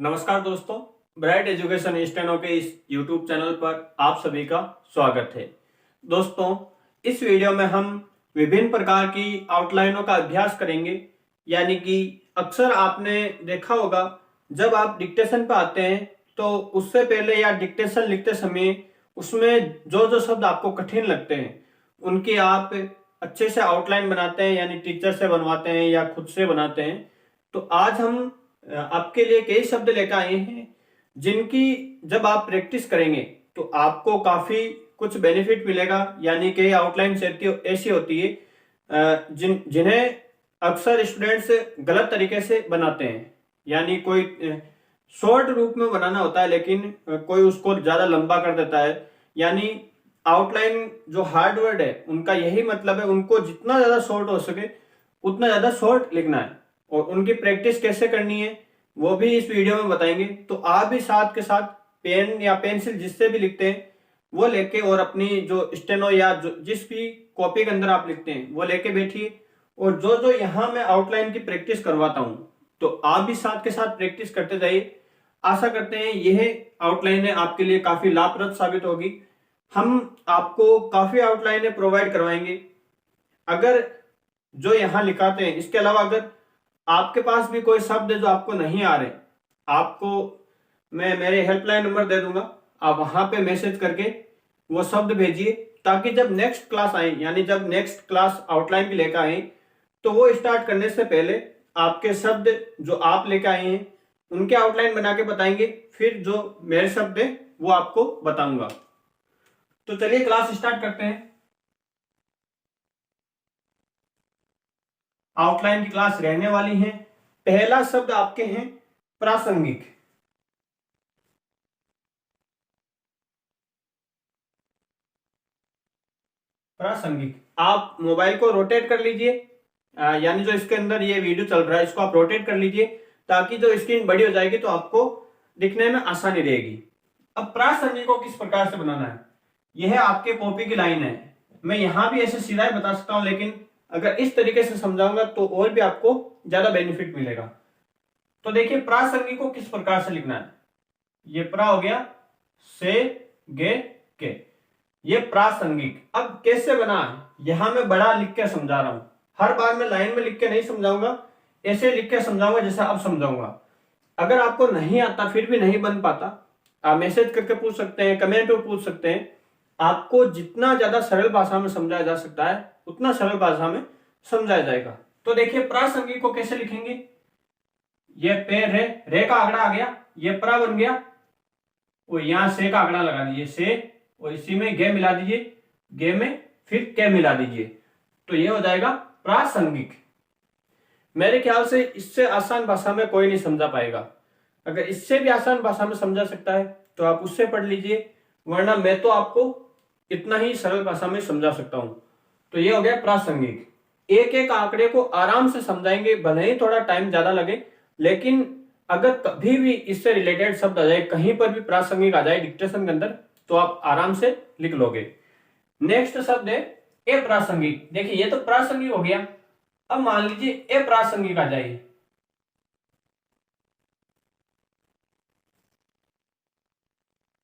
नमस्कार दोस्तों, bright education steno के इस YouTube चैनल पर आप सभी का स्वागत है। दोस्तों, इस वीडियो में हम विभिन्न प्रकार की आउटलाइनों का अभ्यास करेंगे। यानी कि अक्सर आपने देखा होगा, जब आप डिक्टेशन पर आते हैं तो उससे पहले या डिक्टेशन लिखते समय उसमें जो जो शब्द आपको कठिन लगते हैं उनकी आप अच्छे से आउटलाइन बनाते हैं, यानी टीचर से बनवाते हैं या खुद से बनाते हैं। तो आज हम आपके लिए कई शब्द लेकर आए हैं जिनकी जब आप प्रैक्टिस करेंगे तो आपको काफी कुछ बेनिफिट मिलेगा। यानी कि आउटलाइन ऐसी होती है जिन्हें अक्सर स्टूडेंट्स गलत तरीके से बनाते हैं। यानी कोई शॉर्ट रूप में बनाना होता है, लेकिन कोई उसको ज्यादा लंबा कर देता है। यानी आउटलाइन जो हार्ड वर्ड है उनका यही मतलब है, उनको जितना ज्यादा शॉर्ट हो सके उतना ज्यादा शॉर्ट लिखना है। और उनकी प्रैक्टिस कैसे करनी है वो भी इस वीडियो में बताएंगे। तो आप भी साथ के साथ पेन या पेंसिल जिससे भी लिखते हैं वो लेके, और अपनी जो स्टेनो या जिस भी कॉपी के अंदर आप लिखते हैं वो लेके बैठिए। और जो जो यहाँ मैं आउटलाइन की प्रैक्टिस करवाता हूँ तो आप भी साथ के साथ प्रैक्टिस करते जाइए। आशा करते हैं यह आउटलाइनें आपके लिए काफी लाभप्रद साबित होगी। हम आपको काफी आउटलाइनें प्रोवाइड करवाएंगे। अगर जो यहाँ लिखाते हैं इसके अलावा अगर आपके पास भी कोई शब्द है जो आपको नहीं आ रहे, आपको मैं मेरे हेल्पलाइन नंबर दे दूंगा, आप वहां पे मैसेज करके वो शब्द भेजिए, ताकि जब नेक्स्ट क्लास आए, यानी जब नेक्स्ट क्लास आउटलाइन भी लेकर आए तो वो स्टार्ट करने से पहले आपके शब्द जो आप लेकर आए हैं उनके आउटलाइन बना के बताएंगे, फिर जो मेरे शब्द है वो आपको बताऊंगा। तो चलिए क्लास स्टार्ट करते हैं। आउटलाइन की क्लास रहने वाली है। पहला शब्द आपके हैं प्रासंगिक। प्रासंगिक, आप मोबाइल को रोटेट कर लीजिए, यानी जो इसके अंदर ये वीडियो चल रहा है इसको आप रोटेट कर लीजिए, ताकि जो स्क्रीन बड़ी हो जाएगी तो आपको दिखने में आसानी रहेगी। अब प्रासंगिक को किस प्रकार से बनाना है, यह आपके कॉपी की लाइन है। मैं यहां भी ऐसे सीधा ही बता सकता हूं, लेकिन अगर इस तरीके से समझाऊंगा तो और भी आपको ज्यादा बेनिफिट मिलेगा। तो देखिए, प्रासंगिक को किस प्रकार से लिखना है। ये प्रा हो गया, से, गे, के, ये प्रासंगिक। अब कैसे बना है यहां मैं बड़ा लिख के समझा रहा हूं। हर बार मैं लाइन में लिख के नहीं समझाऊंगा, ऐसे लिख के समझाऊंगा जैसा अब समझाऊंगा। अगर आपको नहीं आता, फिर भी नहीं बन पाता, आप मैसेज करके पूछ सकते हैं, कमेंट में पूछ सकते हैं। आपको जितना ज्यादा सरल भाषा में समझाया जा सकता है उतना सरल भाषा में समझाया जाएगा। तो देखिए, प्रासंगिक को कैसे लिखेंगे। ये पे रे का आंकड़ा आ गया, ये प्रा बन गया, और यहां से का आंकड़ा लगा दीजिए से, और इसी में गे मिला दीजिए, गे में फिर के मिला दीजिए, तो ये हो जाएगा प्रासंगिक। मेरे ख्याल से इससे आसान भाषा में कोई नहीं समझा पाएगा। अगर इससे भी आसान भाषा में समझा सकता है तो आप उससे पढ़ लीजिए, वरना मैं तो आपको इतना ही सरल भाषा में समझा सकता हूं। तो ये हो गया प्रासंगिक। एक एक आंकड़े को आराम से समझाएंगे, भले ही थोड़ा टाइम ज्यादा लगे, लेकिन अगर कभी भी इससे रिलेटेड शब्द आ जाए, कहीं पर भी प्रासंगिक आ जाए डिक्टेशन के अंदर, तो आप आराम से लिख लोगे। नेक्स्ट शब्द है अप्रासंगिक। देखिए, ये तो प्रासंगिक हो गया। अब मान लीजिए अप्रासंगिक आ जाए।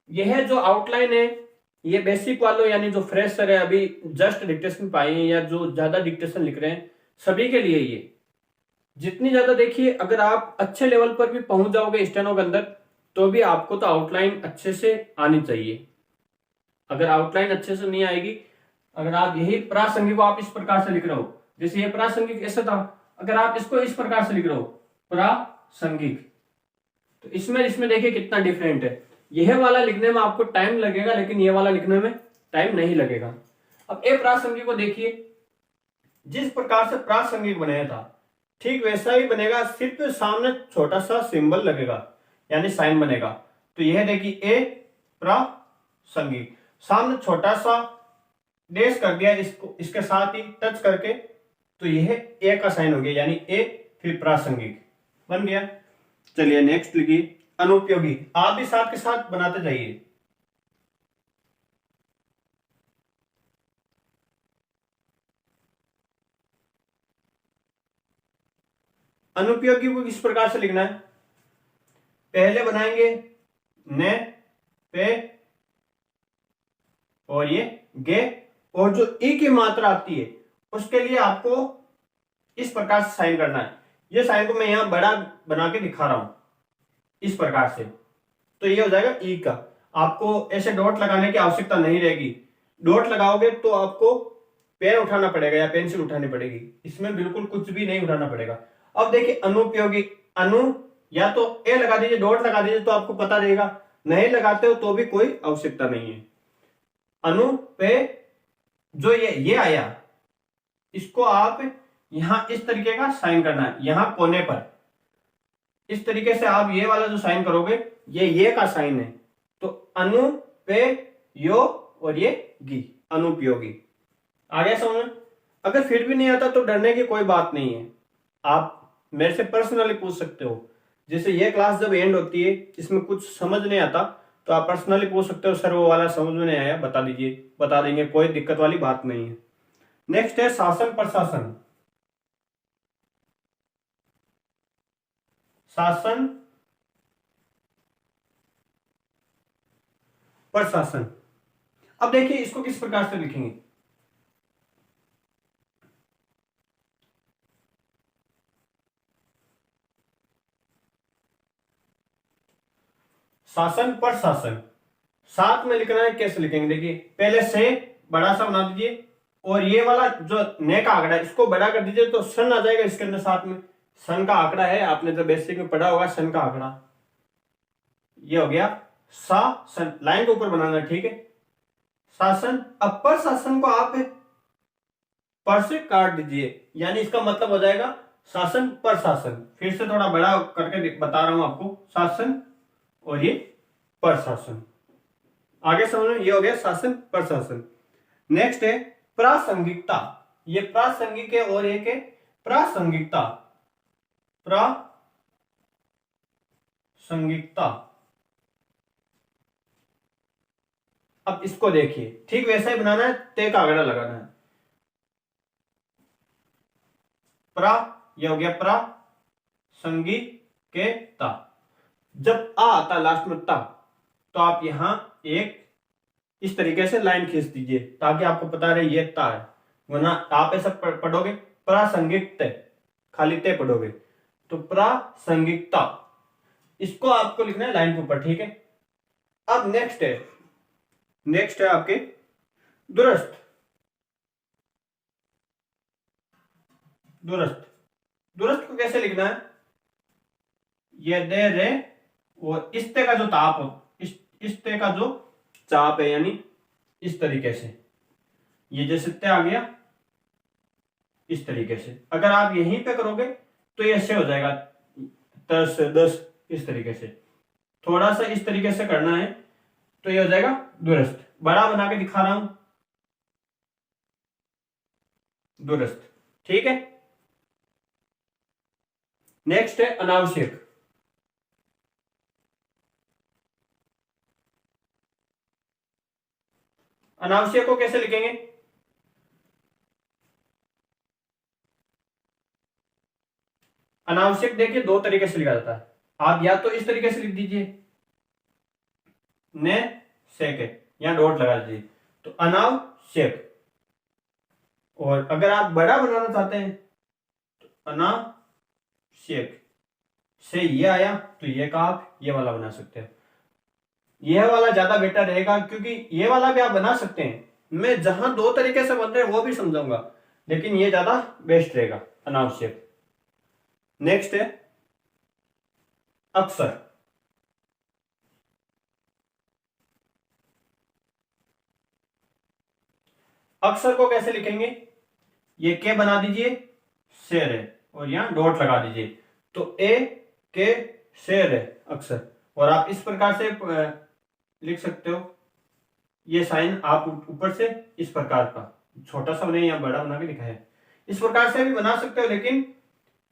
यह जो आउटलाइन है ये बेसिक वालों, यानी जो फ्रेशर है, अभी जस्ट डिक्टेशन पाए हैं या जो ज्यादा डिक्टेशन लिख रहे हैं, सभी के लिए ये जितनी ज्यादा, देखिए अगर आप अच्छे लेवल पर भी पहुंच जाओगे स्टेनो के अंदर तो भी आपको तो आउटलाइन अच्छे से आनी चाहिए। अगर आउटलाइन अच्छे से नहीं आएगी, अगर आप यही प्रासंगिक को आप इस प्रकार से लिख रहे हो, जैसे ये प्रासंगिक ऐसे था, अगर आप इसको इस प्रकार से लिख रहे हो प्रासंगिक, तो इसमें इसमें देखिए कितना डिफरेंट है। यह वाला लिखने में आपको टाइम लगेगा, लेकिन यह वाला लिखने में टाइम नहीं लगेगा। अब अप्रासंगिक को देखिए, जिस प्रकार से प्रासंगिक बनाया था ठीक वैसा ही बनेगा, सिर्फ सामने छोटा सा सिंबल लगेगा, यानी साइन बनेगा। तो यह देखिए ए प्रासंगिक, सामने छोटा सा डैश कर दिया इसको, इसके साथ ही टच करके, तो यह ए का साइन हो गया, यानी ए फिर प्रासंगिक बन गया। चलिए नेक्स्ट लिखिए अनुपयोगी। आप भी साथ के साथ बनाते जाइए। अनुपयोगी को किस प्रकार से लिखना है। पहले बनाएंगे ने, पे और ये गे, और जो ई की मात्रा आती है उसके लिए आपको इस प्रकार से साइन करना है। ये साइन को मैं यहां बड़ा बना के दिखा रहा हूं इस प्रकार से, तो ये हो जाएगा ई का। आपको ऐसे डॉट लगाने की आवश्यकता नहीं रहेगी। डॉट लगाओगे तो आपको पेन उठाना पड़ेगा या पेंसिल उठानी पड़ेगी, इसमें बिल्कुल कुछ भी नहीं उठाना पड़ेगा। अब देखिए अनुपयोगी, अनु या तो ए लगा दीजिए, डॉट लगा दीजिए तो आपको पता रहेगा, नहीं लगाते हो तो भी कोई आवश्यकता नहीं है। अनु पे जो ये आया, इसको आप यहां इस तरीके का साइन करना है, यहां कोने पर इस तरीके से आप ये वाला जो साइन करोगे ये का साइन है। तो अनु पे यो और ये गी, अनुपयोगी। आगे समझ। अगर फिर भी नहीं आता तो डरने की कोई बात नहीं है, आप मेरे से पर्सनली पूछ सकते हो। जैसे ये क्लास जब एंड होती है, इसमें कुछ समझ नहीं आता तो आप पर्सनली पूछ सकते हो, सर वो वाला समझ में नहीं आया बता दीजिए, बता देंगे, कोई दिक्कत वाली बात नहीं है। नेक्स्ट है शासन प्रशासन। शासन प्रशासन। अब देखिए इसको किस प्रकार से लिखेंगे। शासन प्रशासन साथ में लिखना है, कैसे लिखेंगे देखिए, पहले से बड़ा सा बना दीजिए और ये वाला जो ने का आंकड़ा है इसको बड़ा कर दीजिए तो सन आ जाएगा इसके अंदर। साथ में सन का आंकड़ा है, आपने तो बेसिक में पढ़ा होगा सन का आंकड़ा, ये हो गया सा सन। लाइन के ऊपर बनाना, ठीक है, शासन। अब प्रशासन को आप पर से काट दीजिए, यानी इसका मतलब हो जाएगा शासन प्रशासन। फिर से थोड़ा बड़ा करके बता रहा हूं आपको, शासन और ये प्रशासन। आगे समझ, ये हो गया शासन प्रशासन। नेक्स्ट है प्रासंगिकता। ये प्रासंगिक है और एक है प्रासंगिकता। प्रासंगिकता। अब इसको देखिए, ठीक वैसा ही बनाना है, ते का आंकड़ा लगाना है। प्रा, ये हो गया प्रासंगिकता। जब आ आता लास्ट में ता, तो आप यहां एक इस तरीके से लाइन खींच दीजिए ताकि आपको पता रहे ये ता है, वरना आप ऐसा पढ़ोगे प्रासंगिक, खाली ते पढ़ोगे। तो प्रासंगिकता, इसको आपको लिखना है लाइन के ऊपर, ठीक है। अब नेक्स्ट है आपके दुरस्त। दुरस्त को कैसे लिखना है, ये दे रे और इस्ते का जो ताप हो, इस्ते का जो चाप है, यानी इस तरीके से, ये जैसे ते आ गया इस तरीके से। अगर आप यहीं पे करोगे तो ये ऐसे हो जाएगा 10 इस तरीके से। थोड़ा सा इस तरीके से करना है तो ये हो जाएगा दुरस्त। बड़ा बना के दिखा रहा हूं, दुरस्त, ठीक है। नेक्स्ट है अनावश्यक। अनावश्यक को कैसे लिखेंगे, अनावश्यक देखिए दो तरीके से लिखा जाता है। आप या तो इस तरीके से लिख दीजिए, ने से के, यहां डॉट लगा दीजिए, तो अनावश्यक। और अगर आप बड़ा बनाना चाहते हैं तो अनावश्यक से ये आया तो ये का आप ये वाला बना सकते हैं। यह वाला ज्यादा बेटर रहेगा क्योंकि ये वाला भी आप बना सकते हैं, मैं जहां दो तरीके से बन रहे हैं वो भी समझाऊंगा, लेकिन ये ज्यादा बेस्ट रहेगा, अनावश्यक। नेक्स्ट है अक्सर। अक्सर को कैसे लिखेंगे, ये के बना दीजिए, शेर है और यहां डॉट लगा दीजिए, तो ए के शेर है अक्सर। और आप इस प्रकार से लिख सकते हो, ये साइन आप ऊपर से इस प्रकार का, छोटा सा नहीं या बड़ा बना के लिखा है, इस प्रकार से भी बना सकते हो, लेकिन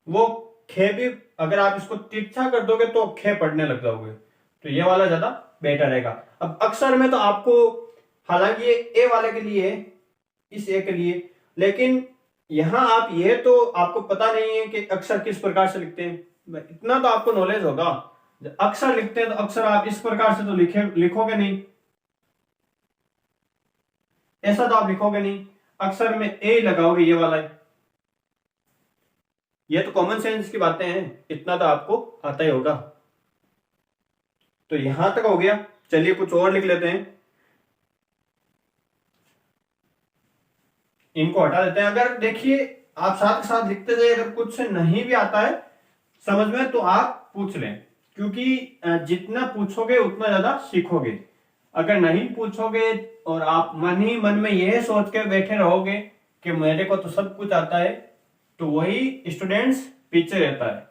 वो खे भी अगर आप इसको तिरछा कर दोगे तो खे पढ़ने लग जाओगे, तो ये वाला ज्यादा बेटर रहेगा। अब अक्सर में तो आपको, हालांकि ये ए वाले के लिए, इस ए के लिए, लेकिन यहां आप ये तो आपको पता नहीं है कि अक्सर किस प्रकार से लिखते हैं, इतना तो आपको नॉलेज होगा, अक्षर लिखते हैं तो अक्षर आप इस प्रकार से तो लिखोगे नहीं, ऐसा तो आप लिखोगे नहीं, अक्षर में ए लगाओगे, ये वाला है। ये तो कॉमन सेंस की बातें हैं, इतना तो आपको आता ही होगा। तो यहां तक हो गया। चलिए कुछ और लिख लेते हैं, इनको हटा देते हैं। अगर देखिए आप साथ साथ लिखते जाइए, अगर कुछ नहीं भी आता है समझ में तो आप पूछ लें, क्योंकि जितना पूछोगे उतना ज्यादा सीखोगे। अगर नहीं पूछोगे और आप मन ही मन में यह सोच के बैठे रहोगे कि मेरे को तो सब कुछ आता है, तो वही स्टूडेंट्स पीछे रहता है।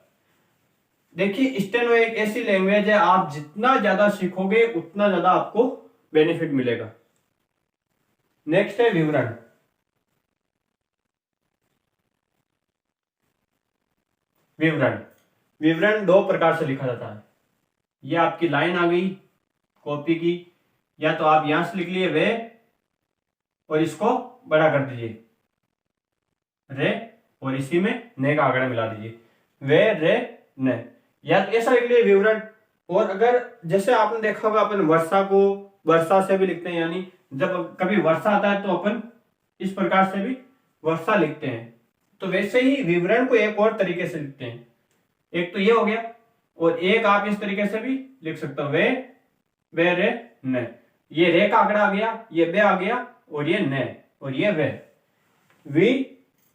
देखिए स्टेनो एक ऐसी लैंग्वेज है, आप जितना ज्यादा सीखोगे उतना ज्यादा आपको बेनिफिट मिलेगा। नेक्स्ट है विवरण। विवरण विवरण दो प्रकार से लिखा जाता है। ये आपकी लाइन आ गई कॉपी की, या तो आप यहां से लिख लिए वे और इसको बड़ा कर दीजिए रे, और इसी में ने का आंकड़ा मिला दीजिए वे रे ने, या तो ऐसा लिख लिए विवरण। और अगर जैसे आपने देखा होगा अपन वर्षा को वर्षा से भी लिखते हैं, यानी जब कभी वर्षा आता है तो अपन इस प्रकार से भी वर्षा लिखते हैं। तो वैसे ही विवरण को एक और तरीके से लिखते हैं। एक तो ये हो गया, और एक आप इस तरीके से भी लिख सकते हो वे रे ने। ये रे का आंकड़ा आ गया, ये बे आ गया, और ये ने, और ये वे वी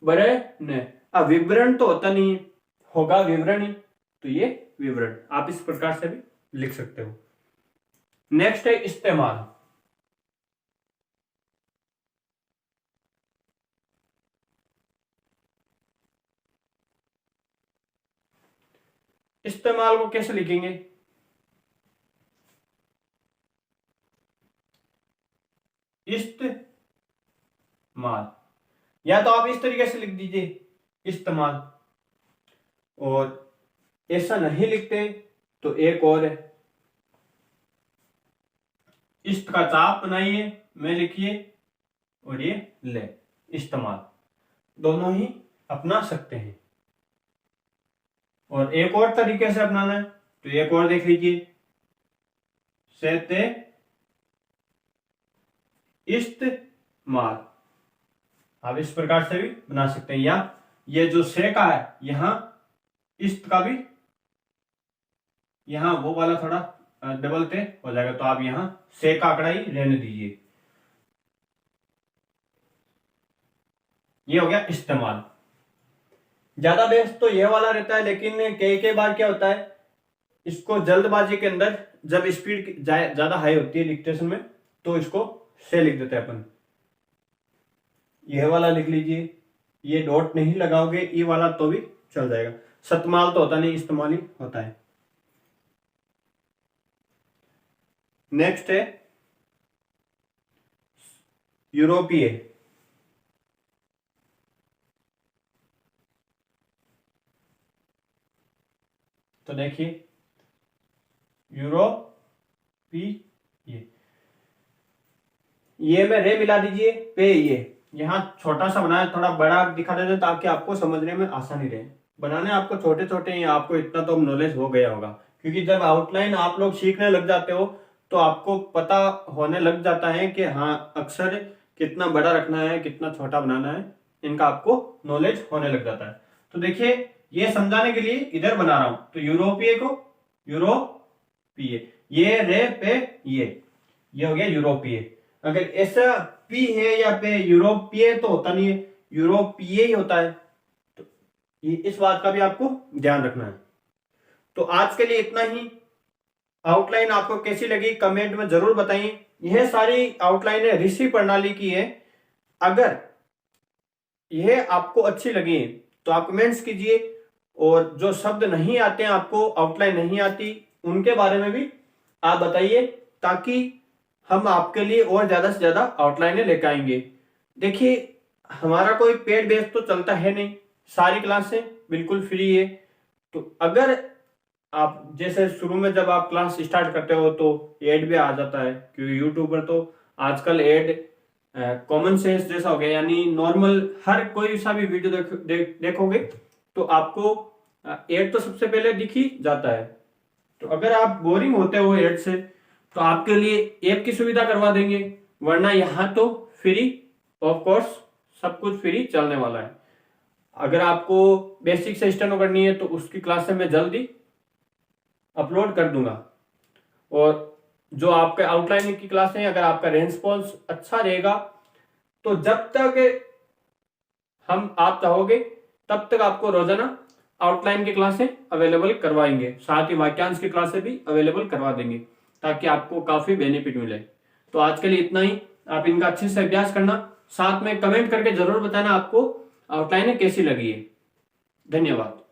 बड़े ने। अब विवरण तो होता नहीं है, होगा विवरण ही, तो ये विवरण आप इस प्रकार से भी लिख सकते हो। नेक्स्ट है इस्तेमाल। इस्तेमाल को कैसे लिखेंगे? इस्तेमाल, या तो आप इस तरीके से लिख दीजिए इस्तेमाल, और ऐसा नहीं लिखते तो एक और है, इस्त का चाप बनाइए, मैं लिखिए, और ये ले, इस्तेमाल। दोनों ही अपना सकते हैं। और एक और तरीके से अपनाना है तो एक और देख लीजिए, सेते इस्तेमाल। आप इस प्रकार से भी बना सकते हैं, या ये जो से का है यहां इस्त का भी, यहां वो वाला थोड़ा डबल ते हो जाएगा, तो आप यहां से का आंकड़ा ही रहने दीजिए। ये हो गया इस्तेमाल। ज्यादा बेस्ट तो ये वाला रहता है, लेकिन कई बार क्या होता है, इसको जल्दबाजी के अंदर जब स्पीड ज्यादा हाई होती है डिक्टेशन में, तो इसको से लिख देते हैं अपन। यह वाला लिख लीजिए, ये डॉट नहीं लगाओगे, ई वाला तो भी चल जाएगा। सतमाल तो होता नहीं, इस्तेमाल ही होता है। नेक्स्ट है यूरोपीय। तो देखिए यूरोपीय, ये में रे मिला दीजिए, पे ये यहां छोटा सा बनाया, थोड़ा बड़ा दिखा देते ताकि आपको समझने में आसानी रहे। बनाने आपको छोटे छोटे ही, आपको इतना तो नॉलेज हो गया होगा, क्योंकि जब आउटलाइन आप लोग सीखने लग जाते हो तो आपको पता होने लग जाता है कि हाँ अक्षर कितना बड़ा रखना है, कितना छोटा बनाना है, इनका आपको नॉलेज होने लग जाता है। तो देखिए ये समझाने के लिए इधर बना रहा हूं, तो यूरोपीय को यूरोपीय, ये रे पे ये हो गया यूरोपीय। अगर ऐसा पी है या पे यूरोपीय तो होता नहीं है, यूरोपीय ही होता है। तो ये इस बात का भी आपको ध्यान रखना है। तो आज के लिए इतना ही। आउटलाइन आपको कैसी लगी कमेंट में जरूर बताइए। यह सारी आउटलाइनें ऋषि प्रणाली की है। अगर यह आपको अच्छी लगी तो आप कमेंट्स कीजिए, और जो शब्द नहीं आते हैं, आपको आउटलाइन नहीं आती, उनके बारे में भी आप बताइए, ताकि हम आपके लिए और ज्यादा से ज्यादा आउटलाइनें लेकर आएंगे। देखिए हमारा कोई पेड बेस तो चलता है नहीं, सारी क्लासें बिल्कुल फ्री है। तो अगर आप जैसे शुरू में जब आप क्लास स्टार्ट करते हो तो एड भी आ जाता है, क्योंकि यूट्यूब पर तो आजकल एड कॉमन सेंस जैसा हो गया, यानी नॉर्मल हर कोई सा भी वीडियो देखोगे तो आपको एड तो सबसे पहले दिख ही जाता है। तो अगर आप बोरिंग होते हो ऐड से तो आपके लिए ऐप की सुविधा करवा देंगे, वरना यहाँ तो फ्री ऑफ कोर्स सब कुछ फ्री चलने वाला है। अगर आपको बेसिक से स्टेनो करनी है तो उसकी क्लासें मैं जल्दी अपलोड कर दूंगा। और जो आपके आउटलाइन की क्लासें, अगर आपका रेस्पॉन्स अच्छा रहेगा तो जब तक आप चाहोगे तब तक आपको रोजाना आउटलाइन की क्लासें अवेलेबल करवाएंगे, साथ ही वाक्यांश की क्लासें भी अवेलेबल करवा देंगे ताकि आपको काफी बेनिफिट मिले। तो आज के लिए इतना ही। आप इनका अच्छे से अभ्यास करना, साथ में कमेंट करके जरूर बताना आपको आउटलाइन कैसी लगी है। धन्यवाद।